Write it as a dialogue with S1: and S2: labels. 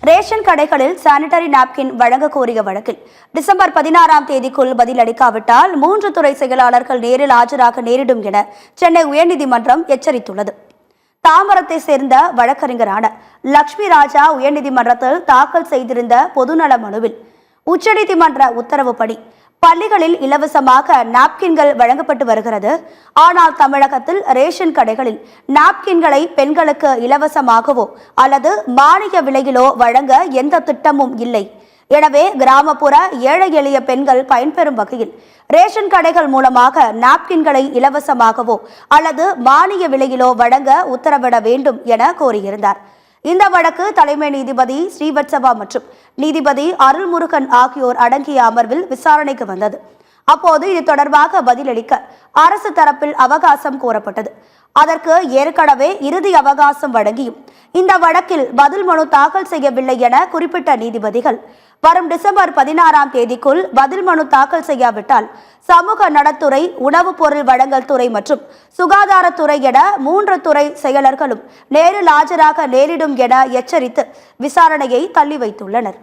S1: Ration கடைகளில் sanitary napkin வழங்க கோரிய வழக்கில் டிசம்பர் 16ஆம் தேதிக்குள் பதில் அளிக்காவிட்டால் 3 துறை செயலாளர்கள் நேரில் ஆஜராக நேரிடும் என சென்னை உயர்நீதிமன்றம் எச்சரித்துள்ளது. தாம்பரத்தை சேர்ந்த வழக்கறிஞரான லட்சுமி ராஜா உயர்நீதிமன்றத்தில் தாக்கல் செய்திருந்த பொதுநல மனுவில் உச்சநீதிமன்ற உத்தரவுப்படி பள்ளிகளில் இலவசமாக நாப்கின்கள் வழங்கப்பட்டு வருகிறது. ஆனால் தமிழகத்தில் ரேஷன் கடைகளில் நாப்கின்களை பெண்களுக்கு இலவசமாகவோ அல்லது மானிய விலையிலோ வழங்க எந்த திட்டமும் இல்லை. எனவே கிராமப்புற ஏழை எளிய பெண்கள் பயன்பெறும் வகையில் ரேஷன் கடைகள் மூலமாக நாப்கின்களை இலவசமாகவோ அல்லது மானிய விலையிலோ வழங்க உத்தரவிட வேண்டும் என கோரியிருந்தார். இந்த வழக்கு தலைமை நீதிபதி ஸ்ரீவத்சவா மற்றும் நீதிபதி அருள்முருகன் ஆகியோர் அடங்கிய அமர்வில் விசாரணைக்கு வந்தது. அப்போது இது தொடர்பாக பதிலளிக்க அரசு தரப்பில் அவகாசம் கோரப்பட்டது. அதற்கு ஏற்கனவே இறுதி அவகாசம் வழங்கியும் இந்த வழக்கில் பதில் மனு தாக்கல் செய்யவில்லை என குறிப்பிட்ட நீதிபதிகள் வரும் டிசம்பர் 16ஆம் தேதிக்குள் பதில் மனு தாக்கல் செய்யாவிட்டால் சமூக நலத்துறை, உணவுப் பொருள் வழங்கல் துறை மற்றும் சுகாதாரத்துறை என 3 துறை செயலர்களும் நேரில் ஆஜராக நேரிடும் என எச்சரித்து விசாரணையை தள்ளி வைத்துள்ளனர்.